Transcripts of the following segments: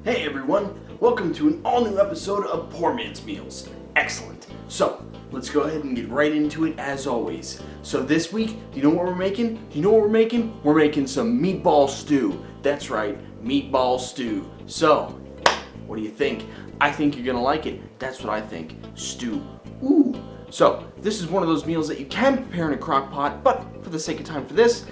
Hey everyone, welcome to an all-new episode of Poor Man's Meals. Excellent. So, let's go ahead and get right into it as always. So this week, do you know what we're making? We're making some meatball stew. That's right, meatball stew. So, what do you think? I think you're gonna like it. That's what I think. Stew. Ooh. So, this is one of those meals that you can prepare in a crock pot, but for the sake of time for this,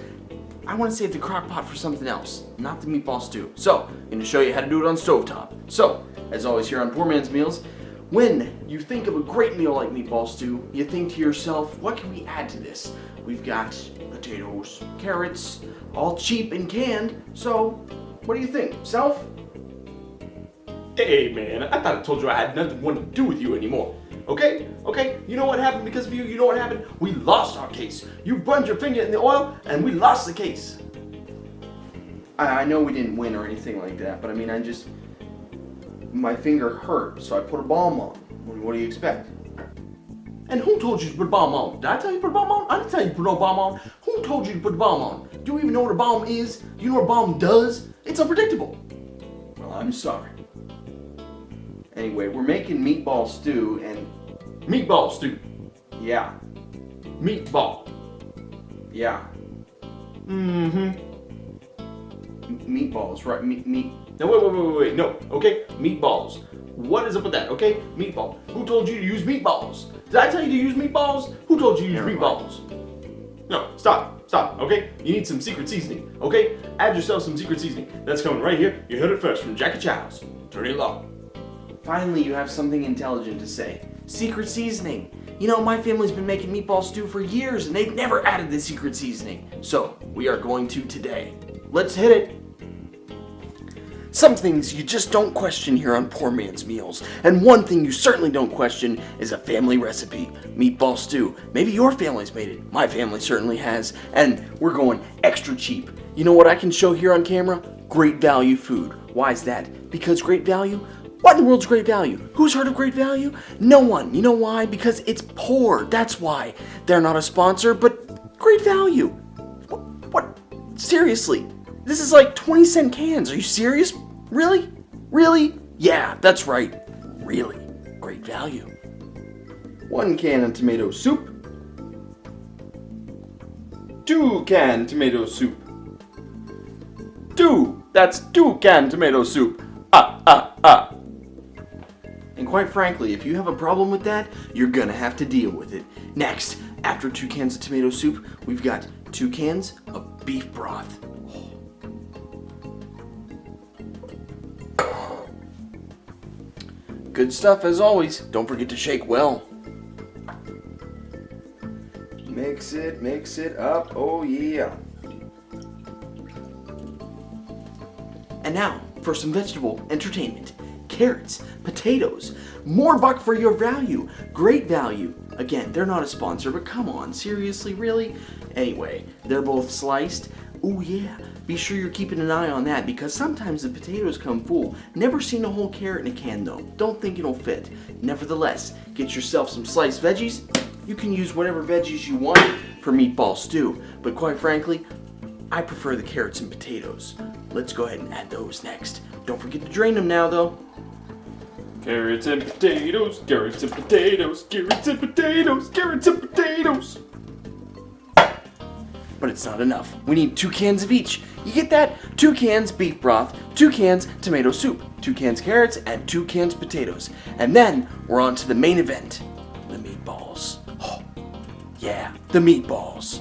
I want to save the crock pot for something else, not the meatball stew. So, I'm going to show you how to do it on stovetop. So, as always here on Poor Man's Meals, when you think of a great meal like meatball stew, you think to yourself, what can we add to this? We've got potatoes, carrots, all cheap and canned. So, what do you think? Self? Hey man, I thought I told you I had nothing to do with you anymore. Okay, you know what happened because of you? You know what happened? We lost our case. You burned your finger in the oil and we lost the case. I know we didn't win or anything like that, but I mean, my finger hurt, so I put a balm on. What do you expect? And who told you to put a balm on? Did I tell you to put a balm on? I didn't tell you to put no balm on. Who told you to put the balm on? Do you even know what a balm is? Do you know what a balm does? It's unpredictable. Well, I'm sorry. Anyway, we're making meatball stew and... Meatball stew. Yeah. Meatball. Yeah. Meatballs, right? Meat. Now wait. No, okay? Meatballs. What is up with that, okay? Meatball. Who told you to use meatballs? Did I tell you to use meatballs? Who told you to use meatballs? No, stop, okay? You need some secret seasoning, okay? Add yourself some secret seasoning. That's coming right here. You heard it first from Jackie Chow's. Turn it low. Finally, you have something intelligent to say. Secret seasoning. You know, my family's been making meatball stew for years and they've never added the secret seasoning. So, we are going to today. Let's hit it. Some things you just don't question here on Poor Man's Meals. And one thing you certainly don't question is a family recipe. Meatball stew. Maybe your family's made it. My family certainly has. And we're going extra cheap. You know what I can show here on camera? Great value food. Why is that? Because great value? What in the world's great value? Who's heard of great value? No one. You know why? Because it's poor. That's why. They're not a sponsor, but great value. What? Seriously? This is like 20-cent cans. Are you serious? Really? Really? Yeah, that's right. Really. Great value. 1 can of tomato soup. 2 can tomato soup. 2. That's 2 can tomato soup. And quite frankly, if you have a problem with that, you're gonna have to deal with it. Next, after 2 cans of tomato soup, we've got 2 cans of beef broth. Good stuff as always. Don't forget to shake well. Mix it up. Oh yeah. And now for some vegetable entertainment. Carrots, potatoes, more buck for your value. Great value. Again, they're not a sponsor, but come on, seriously, really? Anyway, they're both sliced. Oh yeah, be sure you're keeping an eye on that because sometimes the potatoes come full. Never seen a whole carrot in a can though. Don't think it'll fit. Nevertheless, get yourself some sliced veggies. You can use whatever veggies you want for meatball stew, but quite frankly, I prefer the carrots and potatoes. Let's go ahead and add those next. Don't forget to drain them now though. Carrots and potatoes, carrots and potatoes, carrots and potatoes, carrots and potatoes. But it's not enough. We need 2 cans of each. You get that? 2 cans beef broth, 2 cans tomato soup, 2 cans carrots, and 2 cans potatoes. And then we're on to the main event, the meatballs. Oh, yeah, the meatballs.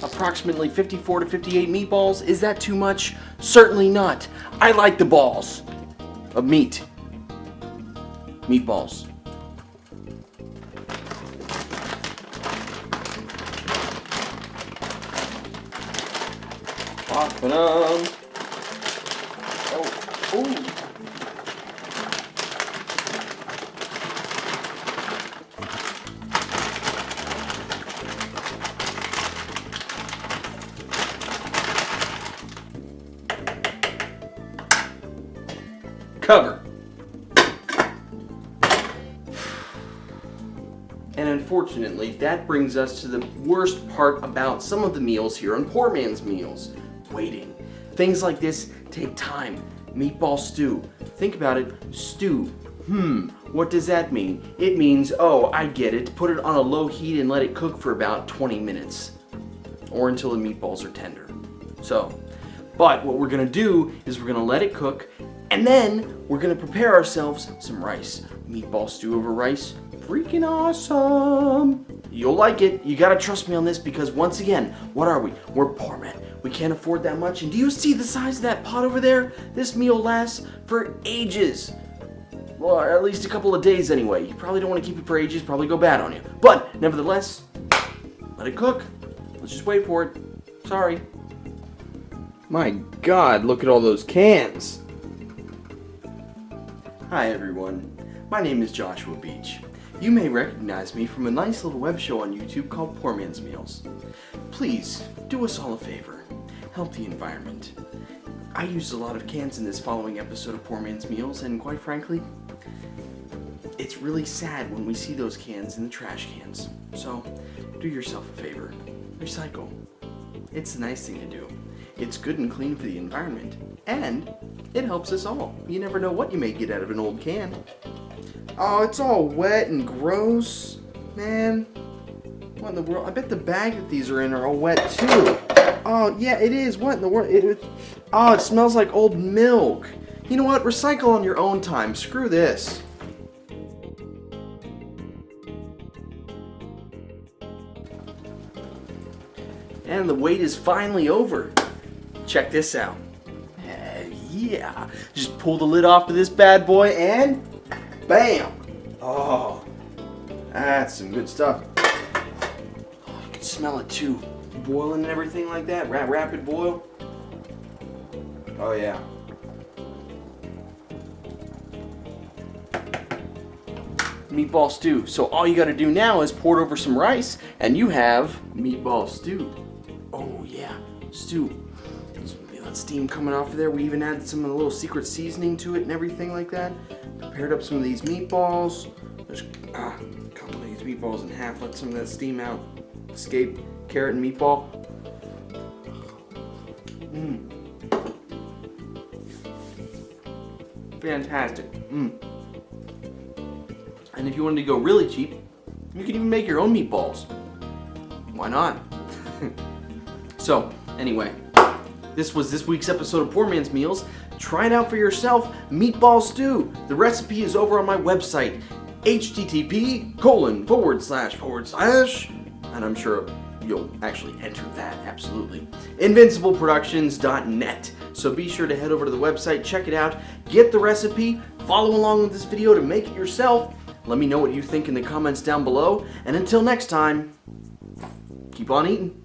Approximately 54 to 58 meatballs. Is that too much? Certainly not. I like the balls of meat. Meatballs. Pop it on. Oh. Cover. And unfortunately, that brings us to the worst part about some of the meals here on Poor Man's Meals. Waiting. Things like this take time. Meatball stew. Think about it. Stew. What does that mean? It means, oh, I get it. Put it on a low heat and let it cook for about 20 minutes. Or until the meatballs are tender. But what we're gonna do is we're gonna let it cook, and then we're gonna prepare ourselves some rice. Meatball stew over rice. Freaking awesome! You'll like it. You gotta trust me on this because once again, what are we? We're poor men. We can't afford that much. And do you see the size of that pot over there? This meal lasts for ages. Well, at least a couple of days anyway. You probably don't want to keep it for ages, probably go bad on you. But nevertheless, let it cook. Let's just wait for it. Sorry. My God, look at all those cans. Hi everyone. My name is Joshua Beach. You may recognize me from a nice little web show on YouTube called Poor Man's Meals. Please, do us all a favor. Help the environment. I used a lot of cans in this following episode of Poor Man's Meals, and quite frankly, it's really sad when we see those cans in the trash cans. So, do yourself a favor. Recycle. It's a nice thing to do. It's good and clean for the environment, and it helps us all. You never know what you may get out of an old can. Oh, it's all wet and gross. Man, what in the world? I bet the bag that these are in are all wet too. Oh, yeah, it is. What in the world? Oh, it smells like old milk. You know what? Recycle on your own time. Screw this. And the wait is finally over. Check this out. Yeah. Just pull the lid off of this bad boy and bam. Oh, that's some good stuff. Oh, you can smell it too. Boiling and everything like that. Rapid boil. Oh yeah. Meatball stew. So all you gotta do now is pour it over some rice and you have meatball stew. Oh yeah, stew. That steam coming off of there. We even added some of the little secret seasoning to it and everything like that. Prepared up some of these meatballs. Just cut one of these meatballs in half. Let some of that steam out. Escape. Carrot and meatball. Fantastic. And if you wanted to go really cheap, you could even make your own meatballs. Why not? So, anyway, this was this week's episode of Poor Man's Meals. Try it out for yourself. Meatball stew. The recipe is over on my website, http:// and I'm sure you'll actually enter that, absolutely. Invincibleproductions.net. So be sure to head over to the website, check it out, get the recipe, follow along with this video to make it yourself. Let me know what you think in the comments down below. And until next time, keep on eating.